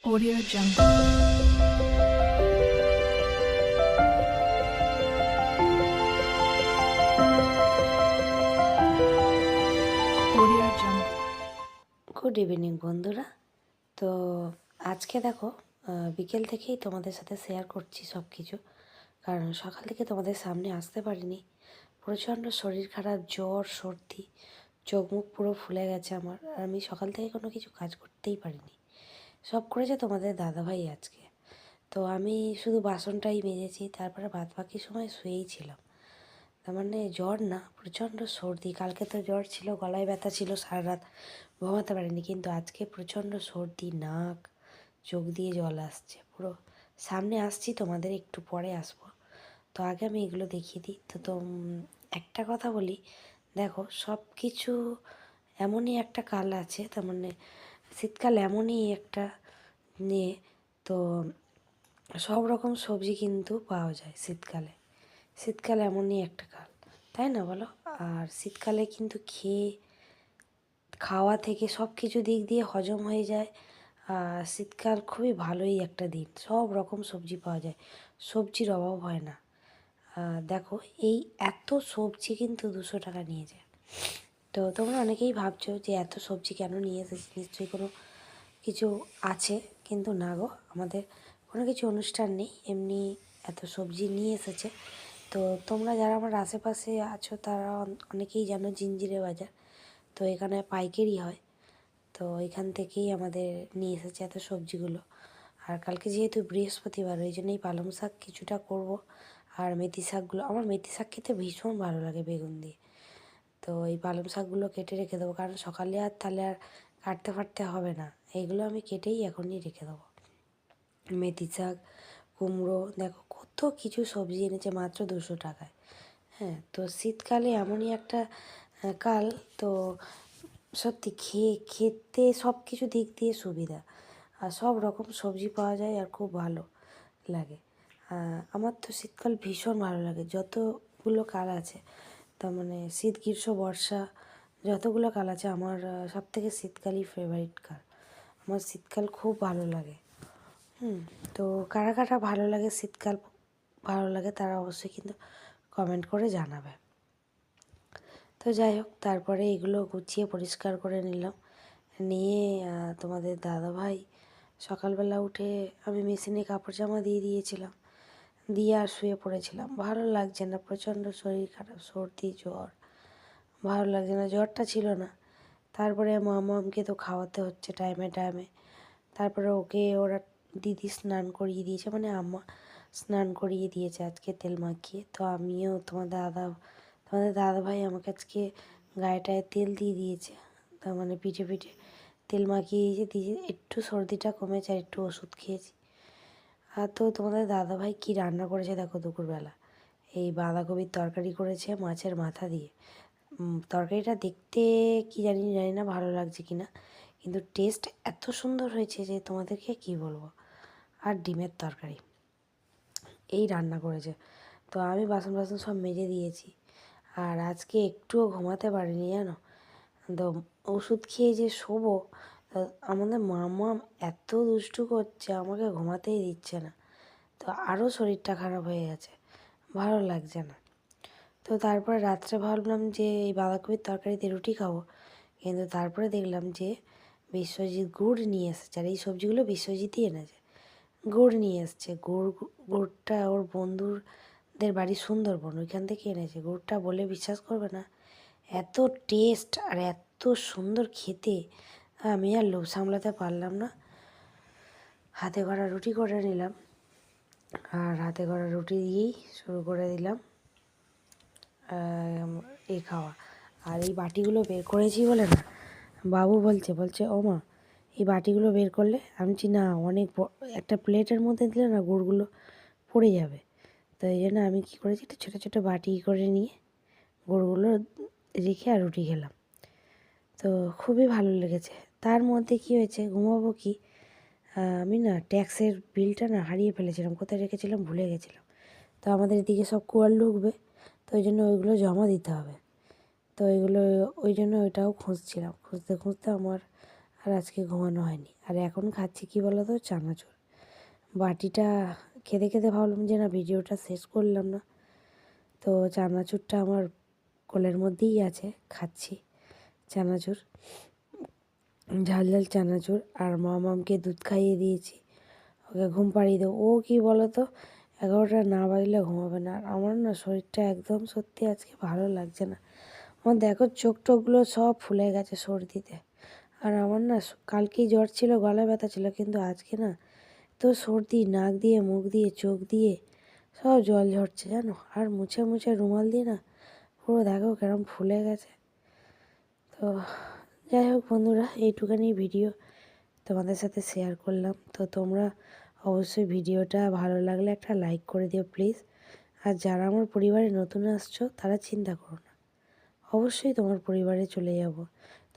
Audio Jungle. Audio Jungle. Good evening বন্ধুরা। তো আজকে দেখো বিকেল থেকেই তোমাদের সাথে শেয়ার করছি সব কিছু, কারণ সকাল থেকে তোমাদের সামনে আসতে পারিনি। প্রচণ্ড শরীর খারাপ, জ্বর, সর্দি, চোখ মুখ পুরো ফুলে গেছে আমার। আর আমি সকাল থেকে কোনো কিছু কাজ করতেই পারিনি। সব করেছে তোমাদের দাদাভাই আজকে। তো আমি শুধু বাসনটাই মেজেছি, তারপরে বাদ বাকি সময় শুয়েই ছিলাম। তার মানে জ্বর না, প্রচণ্ড সর্দি। কালকে তো জ্বর ছিল, গলায় ব্যথা ছিল, সারা রাত ঘুমাতে পারিনি। কিন্তু আজকে প্রচণ্ড সর্দি, নাক চোখ দিয়ে জল আসছে পুরো। সামনে আসছি, তোমাদের একটু পরে আসবো। তো আগে আমি এগুলো দেখিয়ে দিই। তো একটা কথা বলি, দেখো সব কিছু এমনই একটা কাল আছে, তার মানে শীতকাল এমনই একটা নিয়ে। তো সব রকম সবজি কিন্তু পাওয়া যায় শীতকালে। শীতকাল এমনই একটা কাল, তাই না বলো? আর শীতকালে কিন্তু খাওয়া থেকে সব কিছু দিক দিয়ে হজম হয়ে যায়। আর শীতকাল খুবই ভালোই একটা দিন, সব রকম সবজি পাওয়া যায়, সবজির অভাব হয় না। দেখো এই এত সবজি কিন্তু 200 টাকা নিয়ে যায়। তো তোমরা অনেকেই ভাবছো যে এত সবজি কেন নিয়ে এসেছি, নিশ্চয়ই কোনো কিছু আছে। কিন্তু না গো, আমাদের কোনো কিছু অনুষ্ঠান নেই, এমনি এত সবজি নিয়ে এসেছে। তো তোমরা যারা আমার আশেপাশে আছো তারা অনেকেই জানো জিঞ্জিরে বাজার। তো এখানে পাইকারি হয়। তো এখান থেকেই আমাদের নিয়ে এসেছে এত সবজিগুলো। আর কালকে যেহেতু বৃহস্পতিবার, ওই জন্যই পালং শাক কিছুটা করব। আর মেথি শাকগুলো, আমার মেথি শাক খেতে ভীষণ ভালো লাগে বেগুন দিয়ে। তো এই পালং শাকগুলো কেটে রেখে দেবো, কারণ সকালে আর তাহলে আর কাটতে ফাটতে হবে না। এইগুলো আমি কেটেই এখনই রেখে দেবো। মেথি শাক, কুমড়ো, দেখো কত কিছু সবজি এনেছে মাত্র 200 টাকায়। হ্যাঁ, তো শীতকালে এমনই একটা কাল। তো সত্যি খেতে সব কিছু দিক দিয়ে সুবিধা। আর সব রকম সবজি পাওয়া যায় আর খুব ভালো লাগে। আমার তো শীতকাল ভীষণ ভালো লাগে। যতগুলো কাল আছে, তার মানে শীত, গ্রীষ্ম, বর্ষা, যতগুলো কাল আছে আমার সবথেকে শীতকালই ফেভারিট কাল। আমার শীতকাল খুব ভালো লাগে। তো কারা কারা ভালো লাগে, শীতকাল ভালো লাগে, তারা অবশ্যই কিন্তু কমেন্ট করে জানাবে। তো যাই হোক, তারপরে এগুলো গুছিয়ে পরিষ্কার করে নিলাম। নিয়ে তোমাদের দাদাভাই সকালবেলা উঠে আমি মেশিনে কাপড় জামা দিয়ে দিয়েছিলাম, দিয়ে আর শুয়ে পড়েছিলাম। ভালো লাগছে না, প্রচণ্ড শরীর খারাপ, সর্দি, জ্বর, ভালো লাগছে না। জ্বরটা ছিল না, তারপরে মামামকে তো খাওয়াতে হচ্ছে টাইমে টাইমে। তারপরে ওকে ওরা দিদি স্নান করিয়ে দিয়েছে, মানে আম্মা স্নান করিয়ে দিয়েছে আজকে তেল মাখিয়ে। তো আমিও তোমাদের দাদাভাই আমাকে আজকে গায়ে টায়ে তেল দিয়ে দিয়েছে, তার মানে পিঠে পিঠে তেল মাখিয়ে দিয়েছে। একটু সর্দিটা কমেছে আর একটু ওষুধ খেয়েছি। আর তো তোমাদের দাদাভাই কী রান্না করেছে দেখো দুপুরবেলা। এই বাঁধাকপির তরকারি করেছে মাছের মাথা দিয়ে। তরকারিটা দেখতে কি জানি জানি না ভালো লাগছে কি না, কিন্তু টেস্ট এত সুন্দর হয়েছে যে তোমাদেরকে কি বলবো। আর ডিমের তরকারি এই রান্না করেছে। তো আমি বাসন বাসন সব মেজে দিয়েছি। আর আজকে একটুও ঘুমাতে পারিনি জানো। তো ওষুধ খেয়ে যে শোবো, আমাদের মামা এত দুষ্টু করছে, আমাকে ঘুমাতেই দিচ্ছে না। তো আরও শরীরটা খারাপ হয়ে গেছে, ভালো লাগছে না। তো তারপরে রাত্রে ভাবলাম যে এই বাঁধাকপির তরকারিতে রুটি খাবো, কিন্তু তারপরে দেখলাম যে বিশ্বজিৎ গুড় নিয়ে এসেছে। আর এই সবজিগুলো বিশ্বজিৎই এনেছে। গুড় নিয়ে এসছে, গুড়টা ওর বন্ধুদের বাড়ি সুন্দরবন, ওইখান থেকে এনেছে। গুড়টা বলে বিশ্বাস করবে না, এত টেস্ট আর এত সুন্দর খেতে, আমি আর লোভ সামলাতে পারলাম না। হাতে গড়া রুটি করে নিলাম, আর হাতে গড়া রুটি দিয়েই শুরু করে দিলাম এই খাওয়া। আর এই বাটিগুলো বের করেছি বলে না, বাবু বলছে ও মা এই বাটিগুলো বের করলে, আমি বলছি না, অনেক একটা প্লেটের মধ্যে দিলে না গুড়গুলো পড়ে যাবে। তো এই জন্য আমি কী করেছি, একটা ছোটো ছোটো বাটি করে নিয়ে গুড়গুলো রেখে আর রুটি খেলাম। তো খুবই ভালো লেগেছে। তার মধ্যে কি হয়েছে, ঘুমাবো কি, আমি না ট্যাক্সের বিলটা না হারিয়ে ফেলেছিলাম, কোথায় রেখেছিলাম ভুলে গেছিলাম। তো আমাদের এদিকে সব কুয়ার ঢুকবে, তো ওই জন্য ওইগুলো জমা দিতে হবে। তো ওই জন্য ওইটাও খুঁজছিলাম, খুঁজতে খুঁজতে আমার আর আজকে ঘুমানো হয়নি। আর এখন খাচ্ছি কী বলো তো, চানাচুর। বাটিটা খেতে খেতে ভাবলাম যে না, ভিডিওটা শেষ করলাম না, তো চানাচুরটা আমার কোলের মধ্যেই আছে, খাচ্ছি চানাচুর, ঝাল ঝাল চানাচুর। আর মামামকে দুধ খাইয়ে দিয়েছি, ওকে ঘুম পাড়িয়ে দেবো। ও কী বলো তো, 11টা না বাজলে ঘুমাবে না। আর আমার না শরীরটা একদম সত্যি আজকে ভালো লাগছে না। আমার দেখো চোখ টোকগুলো সব ফুলে গেছে সর্দিতে। আর আমার না কালকেই জ্বর ছিল, গলা ব্যথা ছিল, কিন্তু আজকে না তো সর্দি, নাক দিয়ে, মুখ দিয়ে, চোখ দিয়ে সব জল ঝরছে জানো। আর মুছে মুছে রুমাল দিয়ে না পুরো দেখো কেরম ফুলে গেছে। তো যাই হোক বন্ধুরা, এইটুখানি ভিডিও তোমাদের সাথে শেয়ার করলাম। তো তোমরা অবশ্যই ভিডিওটা ভালো লাগলে একটা লাইক করে দিও প্লিজ। আর যারা আমার পরিবারে নতুন আসছো তারা চিন্তা করো না, অবশ্যই তোমার পরিবারে চলে যাব।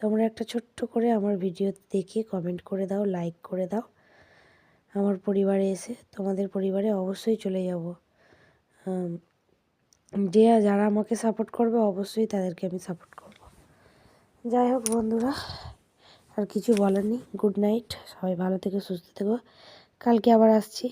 তোমরা একটা ছোট্ট করে আমার ভিডিও দেখে কমেন্ট করে দাও, লাইক করে দাও। আমার পরিবারে এসে তোমাদের পরিবারে অবশ্যই চলে যাব। যারা আমাকে সাপোর্ট করবে অবশ্যই তাদেরকে আমি সাপোর্ট করব। যাই হোক বন্ধুরা, আর কিছু বলার নেই। গুড নাইট, সবাই ভালো থেকো, সুস্থ থেকো। কালকে আবার আসছি।